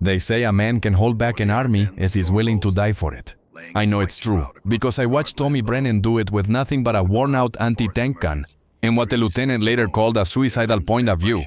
They say a man can hold back an army if he's willing to die for it. I know it's true, because I watched Tommy Brennan do it with nothing but a worn-out anti-tank gun, in what the lieutenant later called a suicidal point of view.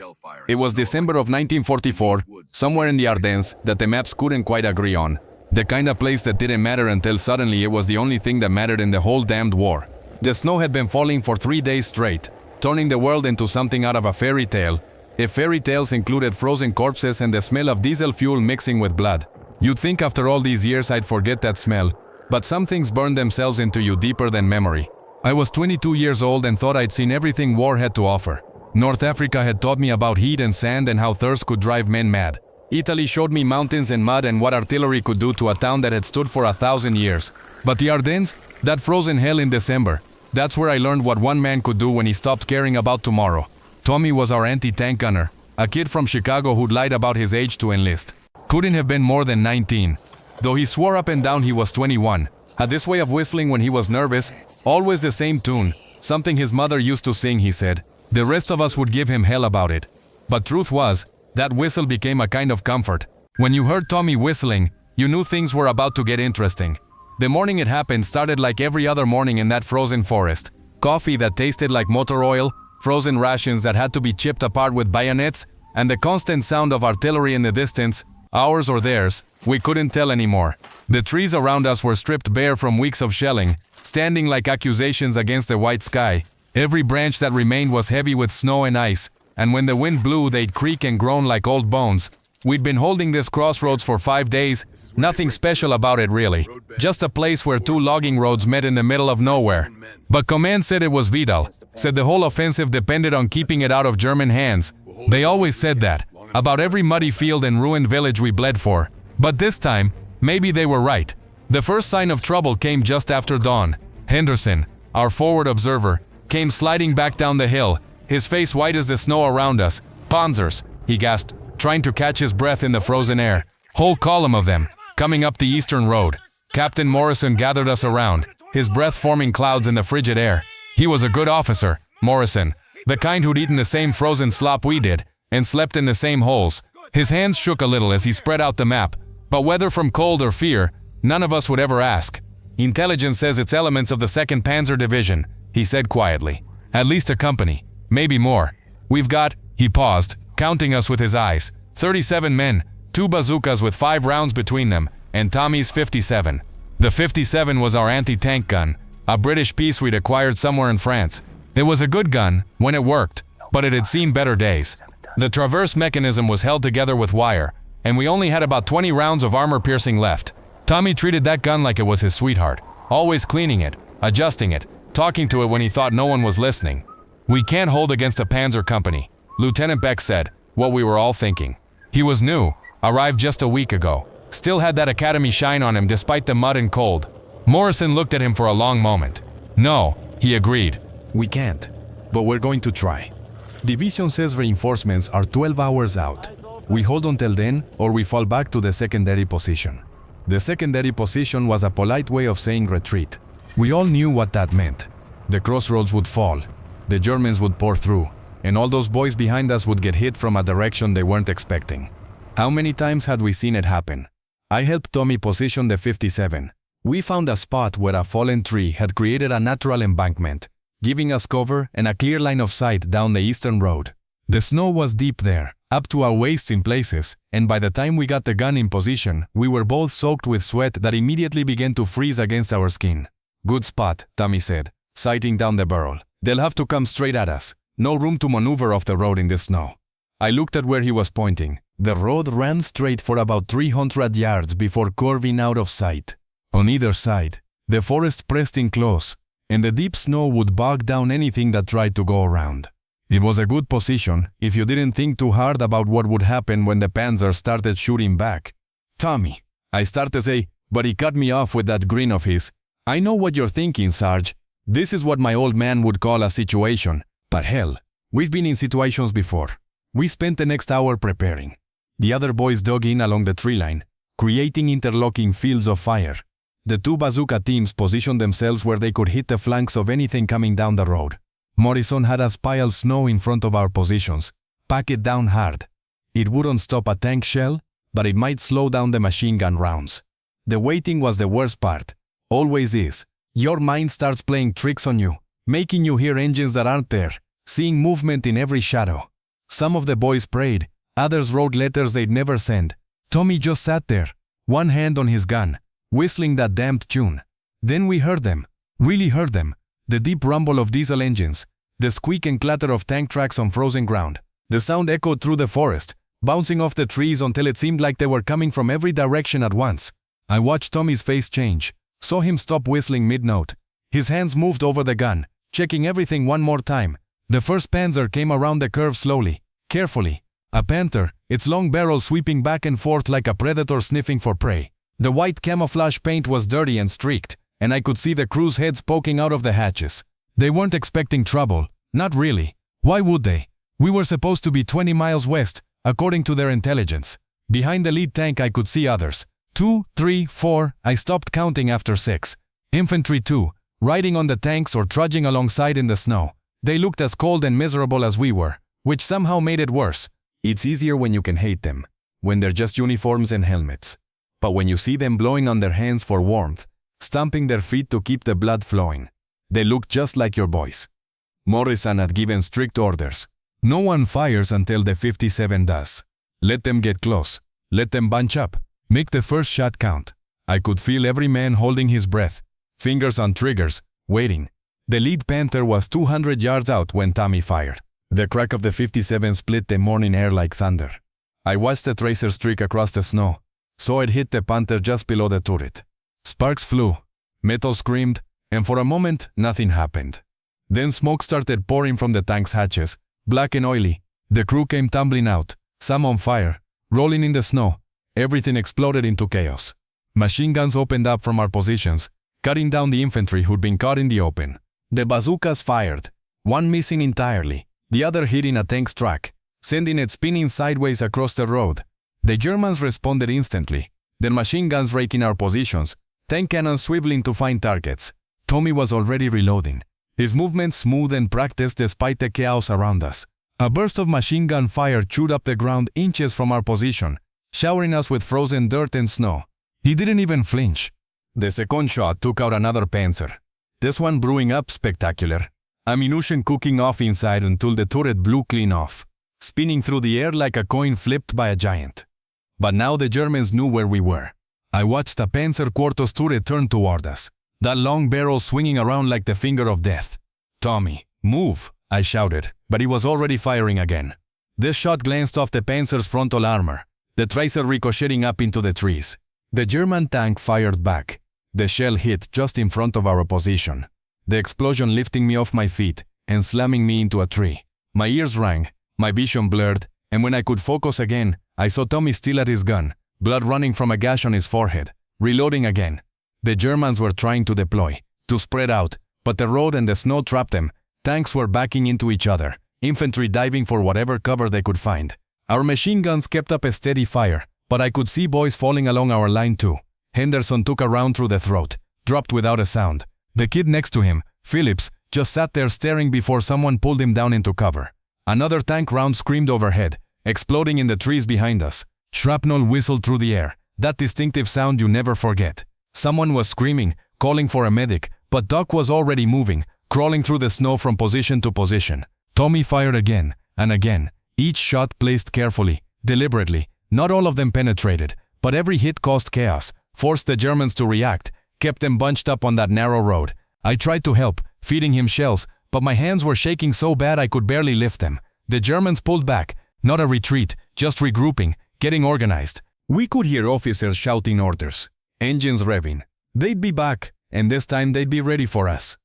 It was December of 1944, somewhere in the Ardennes, that the maps couldn't quite agree on. The kind of place that didn't matter until suddenly it was the only thing that mattered in the whole damned war. The snow had been falling for 3 days straight, turning the world into something out of a fairy tale, if fairy tales included frozen corpses and the smell of diesel fuel mixing with blood. You'd think after all these years I'd forget that smell, but some things burn themselves into you deeper than memory. I was 22 years old and thought I'd seen everything war had to offer. North Africa had taught me about heat and sand and how thirst could drive men mad. Italy showed me mountains and mud and what artillery could do to a town that had stood for 1,000 years. But the Ardennes, that frozen hell in December, that's where I learned what one man could do when he stopped caring about tomorrow. Tommy was our anti-tank gunner, a kid from Chicago who'd lied about his age to enlist. Couldn't have been more than 19. Though he swore up and down he was 21. Had this way of whistling when he was nervous, always the same tune, something his mother used to sing, he said. The rest of us would give him hell about it. But truth was, that whistle became a kind of comfort. When you heard Tommy whistling, you knew things were about to get interesting. The morning it happened started like every other morning in that frozen forest. Coffee that tasted like motor oil, frozen rations that had to be chipped apart with bayonets, and the constant sound of artillery in the distance, ours or theirs, we couldn't tell anymore. The trees around us were stripped bare from weeks of shelling, standing like accusations against the white sky. Every branch that remained was heavy with snow and ice, and when the wind blew they'd creak and groan like old bones. We'd been holding this crossroads for 5 days, nothing special about it really, just a place where 2 logging roads met in the middle of nowhere. But command said it was vital, said the whole offensive depended on keeping it out of German hands. They always said that, about every muddy field and ruined village we bled for. But this time, maybe they were right. The first sign of trouble came just after dawn. Henderson, our forward observer, came sliding back down the hill, his face white as the snow around us. Panzers, he gasped, trying to catch his breath in the frozen air. Whole column of them, coming up the eastern road. Captain Morrison gathered us around, his breath forming clouds in the frigid air. He was a good officer, Morrison, the kind who'd eaten the same frozen slop we did, and slept in the same holes. His hands shook a little as he spread out the map, but whether from cold or fear, none of us would ever ask. Intelligence says it's elements of the 2nd Panzer Division, he said quietly. At least a company, maybe more. We've got, he paused, counting us with his eyes, 37 men, 2 bazookas with 5 rounds between them, and Tommy's 57. The 57 was our anti-tank gun, a British piece we'd acquired somewhere in France. It was a good gun when it worked, but it had seen better days. The traverse mechanism was held together with wire, and we only had about 20 rounds of armor-piercing left. Tommy treated that gun like it was his sweetheart, always cleaning it, adjusting it, talking to it when he thought no one was listening. We can't hold against a Panzer company, Lieutenant Beck said, what we were all thinking. He was new, arrived just a week ago, still had that academy shine on him despite the mud and cold. Morrison looked at him for a long moment. No, he agreed. We can't, but we're going to try. Division says reinforcements are 12 hours out. We hold until then, or we fall back to the secondary position. The secondary position was a polite way of saying retreat. We all knew what that meant. The crossroads would fall, the Germans would pour through, and all those boys behind us would get hit from a direction they weren't expecting. How many times had we seen it happen? I helped Tommy position the 57. We found a spot where a fallen tree had created a natural embankment, giving us cover and a clear line of sight down the eastern road. The snow was deep there, up to our waists in places, and by the time we got the gun in position, we were both soaked with sweat that immediately began to freeze against our skin. Good spot, Tommy said, sighting down the barrel. They'll have to come straight at us. No room to maneuver off the road in the snow. I looked at where he was pointing. The road ran straight for about 300 yards before curving out of sight. On either side, the forest pressed in close, and the deep snow would bog down anything that tried to go around. It was a good position if you didn't think too hard about what would happen when the Panzer started shooting back. Tommy, I started to say, but he cut me off with that grin of his. I know what you're thinking, Sarge. This is what my old man would call a situation. But hell, we've been in situations before. We spent the next hour preparing. The other boys dug in along the tree line, creating interlocking fields of fire. The 2 bazooka teams positioned themselves where they could hit the flanks of anything coming down the road. Morrison had us pile snow in front of our positions, pack it down hard. It wouldn't stop a tank shell, but it might slow down the machine gun rounds. The waiting was the worst part. Always is. Your mind starts playing tricks on you, making you hear engines that aren't there, seeing movement in every shadow. Some of the boys prayed, others wrote letters they'd never send. Tommy just sat there, one hand on his gun, whistling that damned tune. Then we heard them, really heard them, the deep rumble of diesel engines, the squeak and clatter of tank tracks on frozen ground. The sound echoed through the forest, bouncing off the trees until it seemed like they were coming from every direction at once. I watched Tommy's face change, saw him stop whistling mid-note. His hands moved over the gun, checking everything one more time. The first Panzer came around the curve slowly, carefully. A Panther, its long barrel sweeping back and forth like a predator sniffing for prey. The white camouflage paint was dirty and streaked, and I could see the crew's heads poking out of the hatches. They weren't expecting trouble, not really. Why would they? We were supposed to be 20 miles west, according to their intelligence. Behind the lead tank I could see others. 2, 3, 4, I stopped counting after 6. Infantry too, riding on the tanks or trudging alongside in the snow. They looked as cold and miserable as we were, which somehow made it worse. It's easier when you can hate them, when they're just uniforms and helmets. But when you see them blowing on their hands for warmth, stomping their feet to keep the blood flowing, they look just like your boys. Morrison had given strict orders. No one fires until the 57 does. Let them get close. Let them bunch up. Make the first shot count. I could feel every man holding his breath, fingers on triggers, waiting. The lead Panther was 200 yards out when Tommy fired. The crack of the 57 split the morning air like thunder. I watched the tracer streak across the snow, saw it hit the Panther just below the turret. Sparks flew, metal screamed, and for a moment, nothing happened. Then smoke started pouring from the tank's hatches, black and oily. The crew came tumbling out, some on fire, rolling in the snow. Everything exploded into chaos. Machine guns opened up from our positions, cutting down the infantry who'd been caught in the open. The bazookas fired, one missing entirely, the other hitting a tank's track, sending it spinning sideways across the road. The Germans responded instantly, their machine guns raking our positions, tank cannons swiveling to find targets. Tommy was already reloading, his movements smooth and practiced despite the chaos around us. A burst of machine gun fire chewed up the ground inches from our position, showering us with frozen dirt and snow. He didn't even flinch. The second shot took out another Panzer, this one brewing up spectacular. Ammunition cooking off inside until the turret blew clean off, spinning through the air like a coin flipped by a giant. But now the Germans knew where we were. I watched a Panzer Quartos turret turn toward us, that long barrel swinging around like the finger of death. "Tommy, move," I shouted, but he was already firing again. This shot glanced off the Panzer's frontal armor, the tracer ricocheting up into the trees. The German tank fired back. The shell hit just in front of our position, the explosion lifting me off my feet and slamming me into a tree. My ears rang, my vision blurred, and when I could focus again, I saw Tommy still at his gun, blood running from a gash on his forehead, reloading again. The Germans were trying to deploy, to spread out, but the road and the snow trapped them. Tanks were backing into each other, infantry diving for whatever cover they could find. Our machine guns kept up a steady fire, but I could see boys falling along our line too. Henderson took a round through the throat, dropped without a sound. The kid next to him, Phillips, just sat there staring before someone pulled him down into cover. Another tank round screamed overhead, exploding in the trees behind us. Shrapnel whistled through the air, that distinctive sound you never forget. Someone was screaming, calling for a medic, but Doc was already moving, crawling through the snow from position to position. Tommy fired again and again, each shot placed carefully, deliberately. Not all of them penetrated, but every hit caused chaos, forced the Germans to react, kept them bunched up on that narrow road. I tried to help, feeding him shells, but my hands were shaking so bad I could barely lift them. The Germans pulled back, not a retreat, just regrouping, getting organized. We could hear officers shouting orders, engines revving. They'd be back, and this time they'd be ready for us.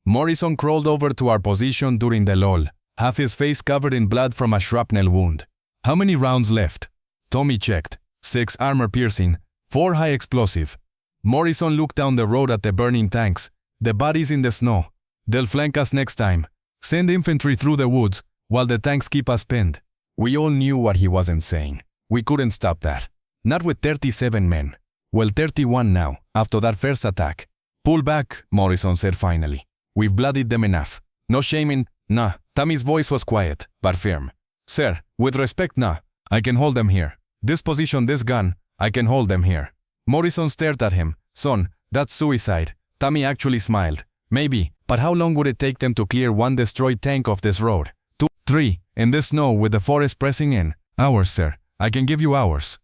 Morrison crawled over to our position during the lull, half his face covered in blood from a shrapnel wound. "How many rounds left?" Tommy checked. 6 armor-piercing, 4 high explosive. Morrison looked down the road at the burning tanks, the bodies in the snow. "They'll flank us next time. Send infantry through the woods, while the tanks keep us pinned." We all knew what he wasn't saying. We couldn't stop that. Not with 37 men. Well, 31 now, after that first attack. "Pull back," Morrison said finally. "We've bloodied them enough. No shaming, nah." Tommy's voice was quiet, but firm. "Sir, with respect, nah. I can hold them here. This position, this gun, I can hold them here. Morrison stared at him. Son, that's suicide. Tommy actually smiled. Maybe, but how long would it take them to clear one destroyed tank off this road? 2, 3, in this snow with the forest pressing in. Hours, sir. I can give you hours.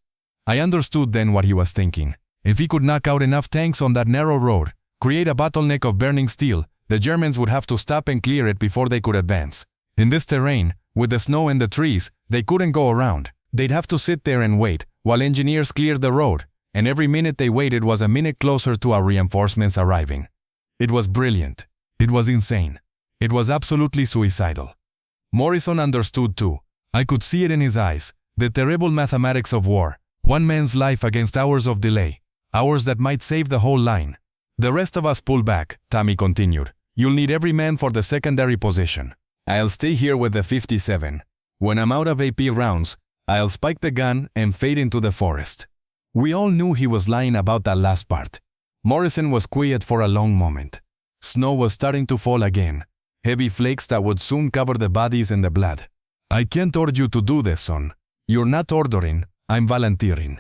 I understood then what he was thinking. If he could knock out enough tanks on that narrow road, create a bottleneck of burning steel, the Germans would have to stop and clear it before they could advance. In this terrain, with the snow and the trees, they couldn't go around. They'd have to sit there and wait, while engineers cleared the road, and every minute they waited was a minute closer to our reinforcements arriving. It was brilliant. It was insane. It was absolutely suicidal. Morrison understood too. I could see it in his eyes. The terrible mathematics of war. One man's life against hours of delay. Hours that might save the whole line. The rest of us pull back, Tommy continued. You'll need every man for the secondary position. I'll stay here with the 57. When I'm out of AP rounds, I'll spike the gun and fade into the forest. We all knew he was lying about that last part. Morrison was quiet for a long moment. Snow was starting to fall again. Heavy flakes that would soon cover the bodies and the blood. I can't order you to do this, son. You're not ordering, I'm volunteering.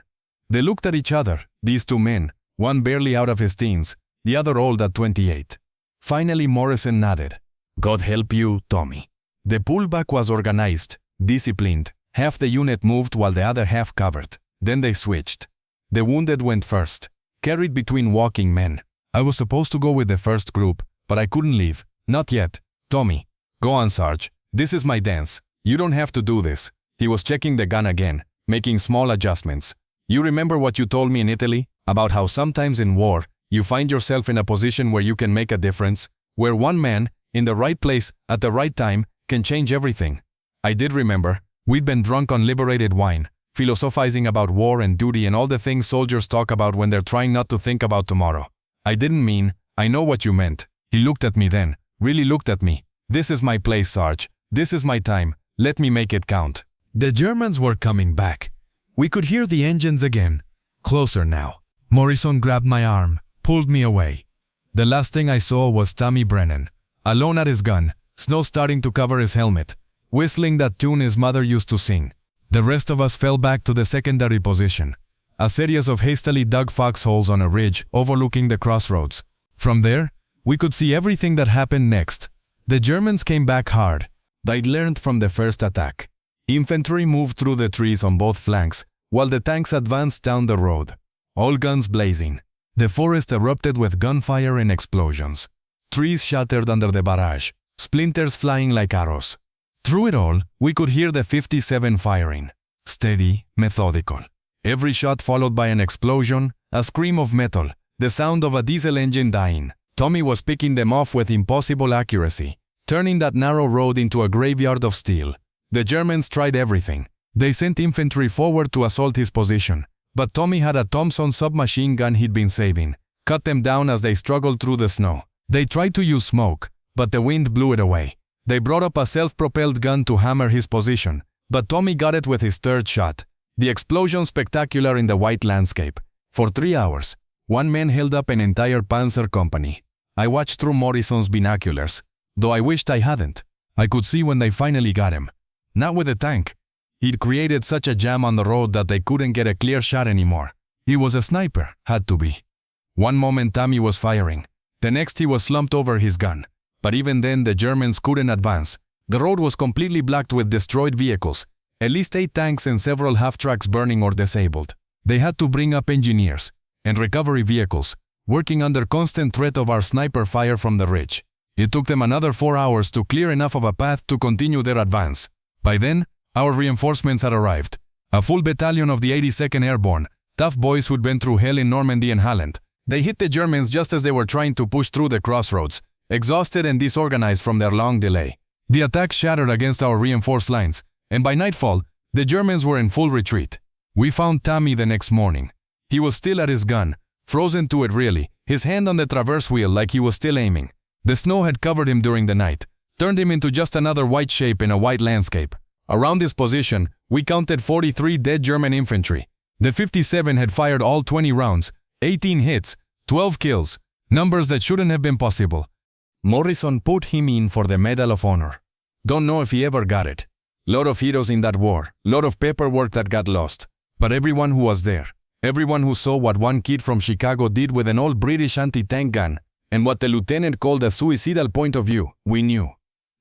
They looked at each other, these two men, one barely out of his teens, the other old at 28. Finally Morrison nodded. God help you, Tommy. The pullback was organized, disciplined. Half the unit moved while the other half covered. Then they switched. The wounded went first, carried between walking men. I was supposed to go with the first group, but I couldn't leave. Not yet. Tommy. Go on, Sarge. This is my dance. You don't have to do this. He was checking the gun again, making small adjustments. You remember what you told me in Italy? About how sometimes in war, you find yourself in a position where you can make a difference, where one man, in the right place, at the right time, can change everything. I did remember. We'd been drunk on liberated wine, philosophizing about war and duty and all the things soldiers talk about when they're trying not to think about tomorrow. I didn't mean, I know what you meant. He looked at me then, really looked at me. This is my place, Sarge. This is my time. Let me make it count. The Germans were coming back. We could hear the engines again. Closer now. Morrison grabbed my arm, pulled me away. The last thing I saw was Tommy Brennan, alone at his gun, snow starting to cover his helmet, whistling that tune his mother used to sing. The rest of us fell back to the secondary position, a series of hastily dug foxholes on a ridge overlooking the crossroads. From there, we could see everything that happened next. The Germans came back hard. They'd learned from the first attack. Infantry moved through the trees on both flanks, while the tanks advanced down the road, all guns blazing. The forest erupted with gunfire and explosions. Trees shattered under the barrage, splinters flying like arrows. Through it all, we could hear the 57 firing. Steady, methodical. Every shot followed by an explosion, a scream of metal, the sound of a diesel engine dying. Tommy was picking them off with impossible accuracy, turning that narrow road into a graveyard of steel. The Germans tried everything. They sent infantry forward to assault his position, but Tommy had a Thompson submachine gun he'd been saving, cut them down as they struggled through the snow. They tried to use smoke, but the wind blew it away. They brought up a self-propelled gun to hammer his position, but Tommy got it with his third shot. The explosion spectacular in the white landscape. For 3 hours, one man held up an entire Panzer company. I watched through Morrison's binoculars, though I wished I hadn't. I could see when they finally got him. Not with a tank. He'd created such a jam on the road that they couldn't get a clear shot anymore. He was a sniper, had to be. One moment Tommy was firing. The next he was slumped over his gun. But even then the Germans couldn't advance. The road was completely blocked with destroyed vehicles, at least 8 tanks and several half-tracks burning or disabled. They had to bring up engineers and recovery vehicles, working under constant threat of our sniper fire from the ridge. It took them another 4 hours to clear enough of a path to continue their advance. By then, our reinforcements had arrived. A full battalion of the 82nd Airborne, tough boys who'd been through hell in Normandy and Holland. They hit the Germans just as they were trying to push through the crossroads, exhausted and disorganized from their long delay. The attack shattered against our reinforced lines, and by nightfall, the Germans were in full retreat. We found Tommy the next morning. He was still at his gun, frozen to it really, his hand on the traverse wheel like he was still aiming. The snow had covered him during the night, turned him into just another white shape in a white landscape. Around his position, we counted 43 dead German infantry. The 57 had fired all 20 rounds, 18 hits, 12 kills, numbers that shouldn't have been possible. Morrison put him in for the Medal of Honor. Don't know if he ever got it. Lot of heroes in that war, lot of paperwork that got lost. But everyone who was there, everyone who saw what one kid from Chicago did with an old British anti-tank gun, and what the lieutenant called a suicidal point of view, we knew.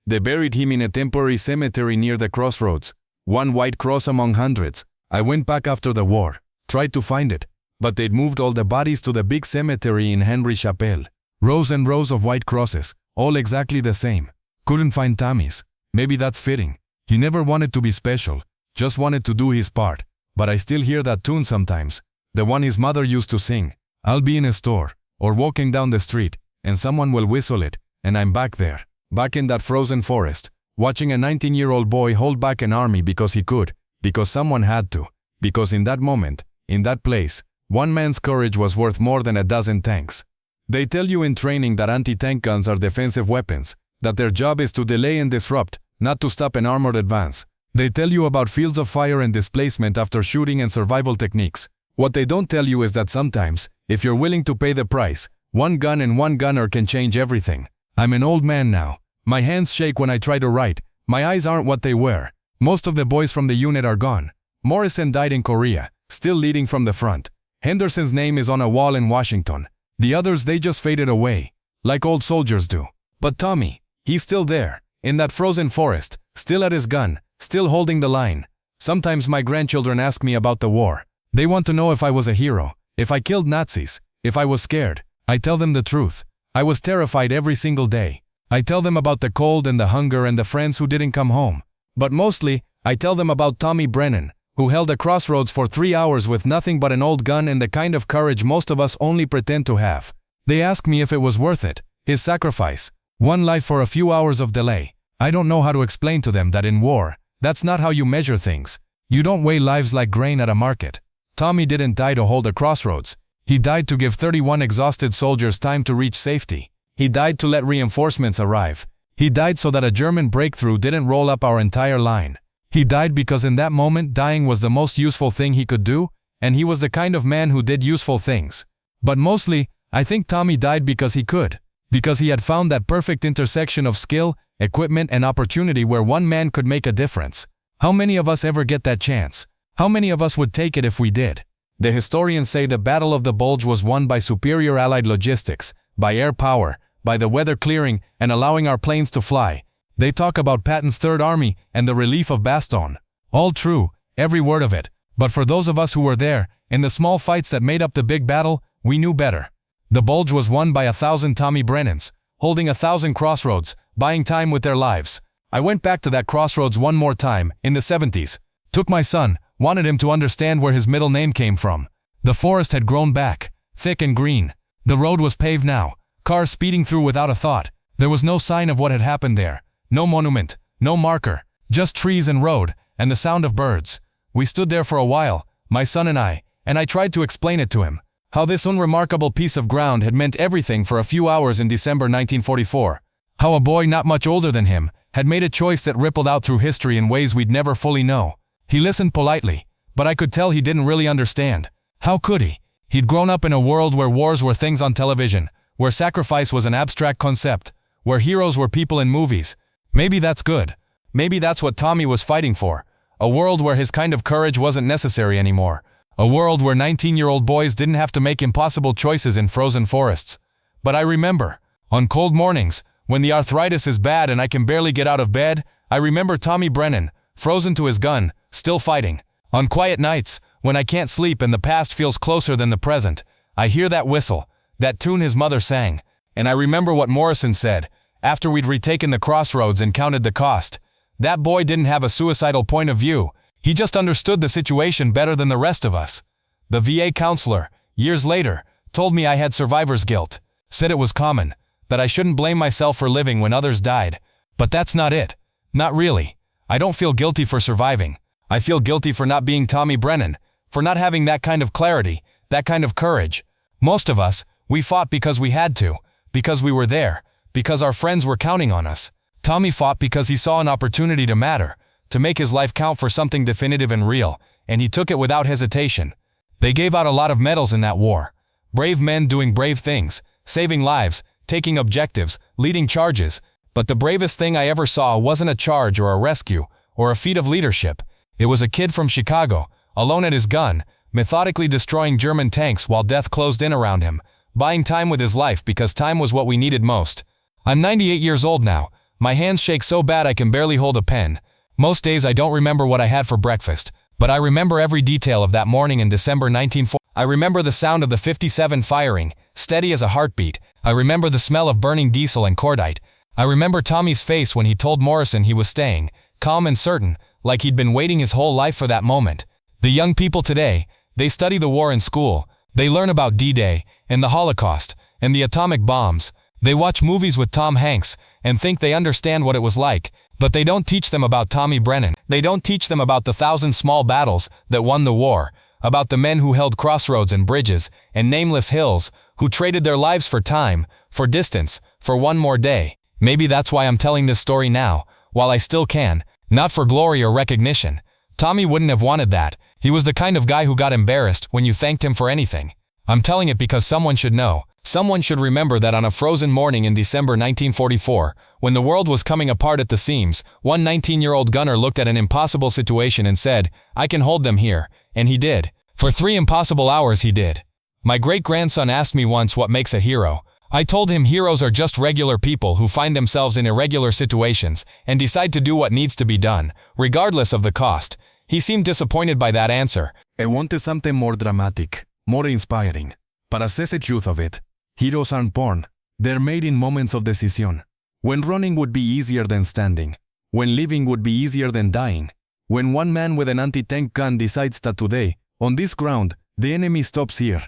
They buried him in a temporary cemetery near the crossroads, one white cross among hundreds. I went back after the war, tried to find it, but they'd moved all the bodies to the big cemetery in Henry Chapelle. Rows and rows of white crosses, all exactly the same. Couldn't find Tommy's. Maybe that's fitting. He never wanted to be special, just wanted to do his part. But I still hear that tune sometimes, the one his mother used to sing. I'll be in a store, or walking down the street, and someone will whistle it, and I'm back there, back in that frozen forest, watching a 19-year-old boy hold back an army because he could, because someone had to, because in that moment, in that place, one man's courage was worth more than a dozen tanks. They tell you in training that anti-tank guns are defensive weapons, that their job is to delay and disrupt, not to stop an armored advance. They tell you about fields of fire and displacement after shooting and survival techniques. What they don't tell you is that sometimes, if you're willing to pay the price, one gun and one gunner can change everything. I'm an old man now. My hands shake when I try to write. My eyes aren't what they were. Most of the boys from the unit are gone. Morrison died in Korea, still leading from the front. Henderson's name is on a wall in Washington. The others, they just faded away, like old soldiers do. But Tommy, he's still there, in that frozen forest, still at his gun, still holding the line. Sometimes my grandchildren ask me about the war. They want to know if I was a hero, if I killed Nazis, if I was scared. I tell them the truth. I was terrified every single day. I tell them about the cold and the hunger and the friends who didn't come home. But mostly, I tell them about Tommy Brennan, who held a crossroads for 3 hours with nothing but an old gun and the kind of courage most of us only pretend to have. They ask me if it was worth it, his sacrifice, one life for a few hours of delay. I don't know how to explain to them that in war, that's not how you measure things. You don't weigh lives like grain at a market. Tommy didn't die to hold a crossroads. He died to give 31 exhausted soldiers time to reach safety. He died to let reinforcements arrive. He died so that a German breakthrough didn't roll up our entire line. He died because in that moment dying was the most useful thing he could do, and he was the kind of man who did useful things. But mostly, I think Tommy died because he could. Because he had found that perfect intersection of skill, equipment, and opportunity where one man could make a difference. How many of us ever get that chance? How many of us would take it if we did? The historians say the Battle of the Bulge was won by superior Allied logistics, by air power, by the weather clearing and allowing our planes to fly. They talk about Patton's Third Army and the relief of Bastogne. All true, every word of it. But for those of us who were there, in the small fights that made up the big battle, we knew better. The Bulge was won by 1,000 Tommy Brennans, holding 1,000 crossroads, buying time with their lives. I went back to that crossroads one more time, in the 70s. Took my son, wanted him to understand where his middle name came from. The forest had grown back, thick and green. The road was paved now, cars speeding through without a thought. There was no sign of what had happened there. No monument, no marker, just trees and road, and the sound of birds. We stood there for a while, my son and I tried to explain it to him. How this unremarkable piece of ground had meant everything for a few hours in December 1944. How a boy not much older than him had made a choice that rippled out through history in ways we'd never fully know. He listened politely, but I could tell he didn't really understand. How could he? He'd grown up in a world where wars were things on television, where sacrifice was an abstract concept, where heroes were people in movies. Maybe that's good. Maybe that's what Tommy was fighting for. A world where his kind of courage wasn't necessary anymore. A world where 19-year-old boys didn't have to make impossible choices in frozen forests. But I remember, on cold mornings, when the arthritis is bad and I can barely get out of bed, I remember Tommy Brennan, frozen to his gun, still fighting. On quiet nights, when I can't sleep and the past feels closer than the present, I hear that whistle, that tune his mother sang, and I remember what Morrison said, after we'd retaken the crossroads and counted the cost. That boy didn't have a suicidal point of view. He just understood the situation better than the rest of us. The VA counselor, years later, told me I had survivor's guilt, said it was common, that I shouldn't blame myself for living when others died. But that's not it. Not really. I don't feel guilty for surviving. I feel guilty for not being Tommy Brennan, for not having that kind of clarity, that kind of courage. Most of us, we fought because we had to, because we were there, because our friends were counting on us. Tommy fought because he saw an opportunity to matter, to make his life count for something definitive and real, and he took it without hesitation. They gave out a lot of medals in that war. Brave men doing brave things, saving lives, taking objectives, leading charges. But the bravest thing I ever saw wasn't a charge or a rescue or a feat of leadership. It was a kid from Chicago, alone at his gun, methodically destroying German tanks while death closed in around him, buying time with his life because time was what we needed most. I'm 98 years old now. My hands shake so bad I can barely hold a pen. Most days I don't remember what I had for breakfast, but I remember every detail of that morning in December 1940. I remember the sound of the 57 firing, steady as a heartbeat. I remember the smell of burning diesel and cordite. I remember Tommy's face when he told Morrison he was staying, calm and certain, like he'd been waiting his whole life for that moment. The young people today, they study the war in school. They learn about D-Day, and the Holocaust, and the atomic bombs. They watch movies with Tom Hanks and think they understand what it was like, but they don't teach them about Tommy Brennan. They don't teach them about the 1,000 small battles that won the war, about the men who held crossroads and bridges and nameless hills, who traded their lives for time, for distance, for one more day. Maybe that's why I'm telling this story now, while I still can, not for glory or recognition. Tommy wouldn't have wanted that. He was the kind of guy who got embarrassed when you thanked him for anything. I'm telling it because someone should know. Someone should remember that on a frozen morning in December 1944, when the world was coming apart at the seams, one 19-year-old gunner looked at an impossible situation and said, "I can hold them here," and he did. For 3 impossible hours he did. My great-grandson asked me once what makes a hero. I told him heroes are just regular people who find themselves in irregular situations and decide to do what needs to be done, regardless of the cost. He seemed disappointed by that answer. I wanted something more dramatic, more inspiring. Para say the truth of it, heroes aren't born. They're made in moments of decision. When running would be easier than standing. When living would be easier than dying. When one man with an anti-tank gun decides that today, on this ground, the enemy stops here.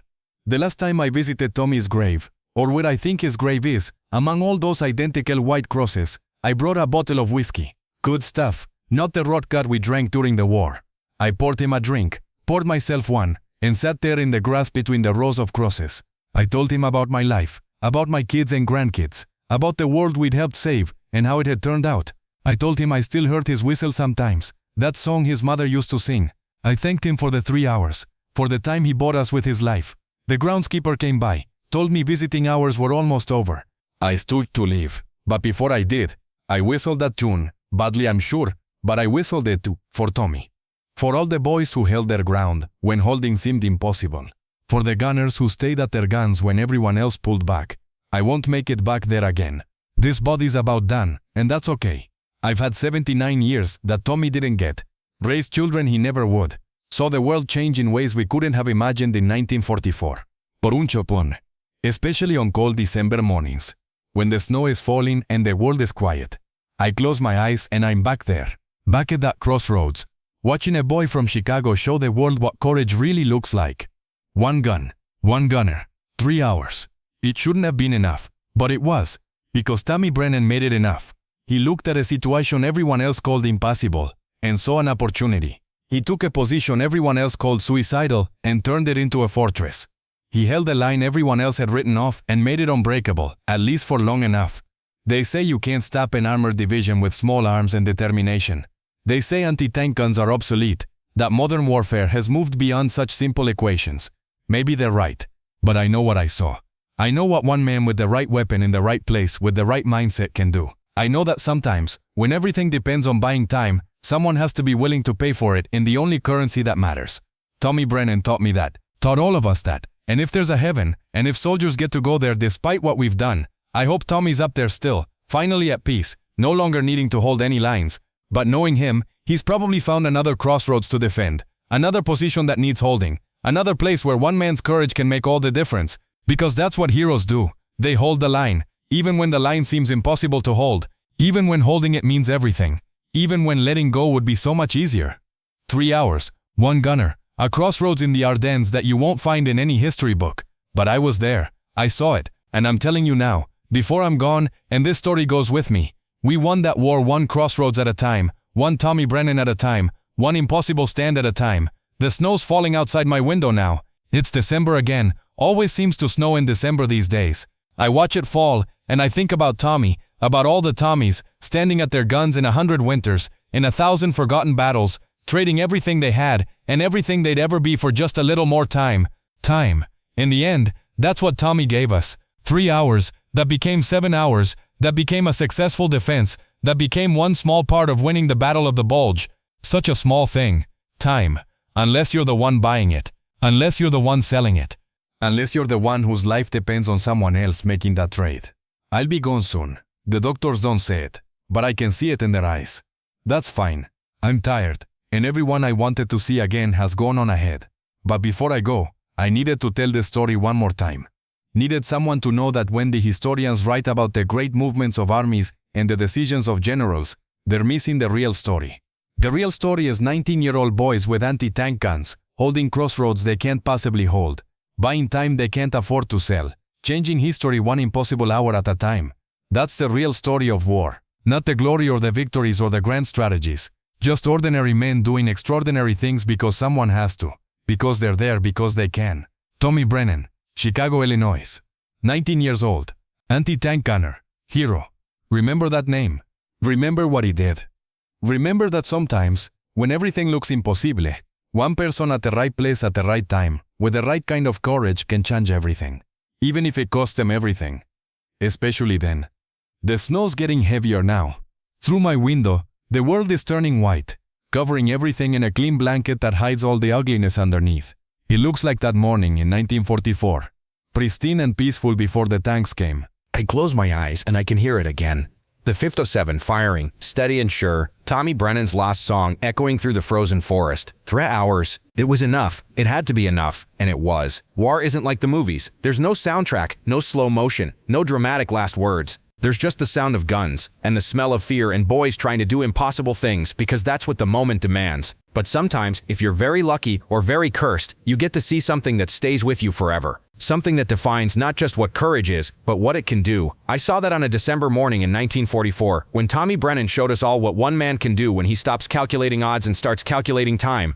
The last time I visited Tommy's grave, or where I think his grave is, among all those identical white crosses, I brought a bottle of whiskey. Good stuff, not the rot gut we drank during the war. I poured him a drink, poured myself one, and sat there in the grass between the rows of crosses. I told him about my life, about my kids and grandkids, about the world we'd helped save, and how it had turned out. I told him I still heard his whistle sometimes, that song his mother used to sing. I thanked him for the 3 hours, for the time he bought us with his life. The groundskeeper came by, told me visiting hours were almost over. I stood to leave, but before I did, I whistled that tune, badly I'm sure, but I whistled it too, for Tommy. For all the boys who held their ground when holding seemed impossible. For the gunners who stayed at their guns when everyone else pulled back. I won't make it back there again. This body's about done, and that's okay. I've had 79 years that Tommy didn't get. Raised children he never would. Saw the world change in ways we couldn't have imagined in 1944. Por un chopón. Especially on cold December mornings, when the snow is falling and the world is quiet. I close my eyes and I'm back there, back at that crossroads, watching a boy from Chicago show the world what courage really looks like. One gun, one gunner, 3 hours. It shouldn't have been enough, but it was, because Tommy Brennan made it enough. He looked at a situation everyone else called impossible, and saw an opportunity. He took a position everyone else called suicidal and turned it into a fortress. He held a line everyone else had written off and made it unbreakable, at least for long enough. They say you can't stop an armored division with small arms and determination. They say anti-tank guns are obsolete, that modern warfare has moved beyond such simple equations. Maybe they're right, but I know what I saw. I know what one man with the right weapon in the right place with the right mindset can do. I know that sometimes, when everything depends on buying time, someone has to be willing to pay for it in the only currency that matters. Tommy Brennan taught me that, taught all of us that. And if there's a heaven, and if soldiers get to go there despite what we've done, I hope Tommy's up there still, finally at peace, no longer needing to hold any lines. But knowing him, he's probably found another crossroads to defend, another position that needs holding, another place where one man's courage can make all the difference. Because that's what heroes do. They hold the line, even when the line seems impossible to hold, even when holding it means everything, even when letting go would be so much easier. 3 hours, one gunner, a crossroads in the Ardennes that you won't find in any history book. But I was there, I saw it, and I'm telling you now, before I'm gone, and this story goes with me, we won that war one crossroads at a time, one Tommy Brennan at a time, one impossible stand at a time. The snow's falling outside my window now. It's December again, always seems to snow in December these days. I watch it fall, and I think about Tommy, about all the Tommies, standing at their guns in 100 winters, in 1,000 forgotten battles, trading everything they had, and everything they'd ever be for just a little more time. Time. In the end, that's what Tommy gave us. 3 hours, that became 7 hours, that became a successful defense, that became one small part of winning the Battle of the Bulge. Such a small thing. Time. Unless you're the one buying it. Unless you're the one selling it. Unless you're the one whose life depends on someone else making that trade. I'll be gone soon. The doctors don't say it, but I can see it in their eyes. That's fine. I'm tired, and everyone I wanted to see again has gone on ahead. But before I go, I needed to tell the story one more time. Needed someone to know that when the historians write about the great movements of armies and the decisions of generals, they're missing the real story. The real story is 19-year-old boys with anti-tank guns, holding crossroads they can't possibly hold, buying time they can't afford to sell, changing history one impossible hour at a time. That's the real story of war. Not the glory or the victories or the grand strategies. Just ordinary men doing extraordinary things because someone has to. Because they're there because they can. Tommy Brennan, Chicago, Illinois. 19 years old. Anti-tank gunner. Hero. Remember that name. Remember what he did. Remember that sometimes, when everything looks impossible, one person at the right place at the right time, with the right kind of courage can change everything. Even if it costs them everything. Especially then. The snow's getting heavier now. Through my window, the world is turning white, covering everything in a clean blanket that hides all the ugliness underneath. It looks like that morning in 1944. Pristine and peaceful before the tanks came. I close my eyes and I can hear it again. The 507 firing, steady and sure, Tommy Brennan's lost song echoing through the frozen forest. 3 hours. It was enough. It had to be enough. And it was. War isn't like the movies. There's no soundtrack, no slow motion, no dramatic last words. There's just the sound of guns, and the smell of fear and boys trying to do impossible things because that's what the moment demands. But sometimes, if you're very lucky or very cursed, you get to see something that stays with you forever. Something that defines not just what courage is, but what it can do. I saw that on a December morning in 1944, when Tommy Brennan showed us all what one man can do when he stops calculating odds and starts calculating time.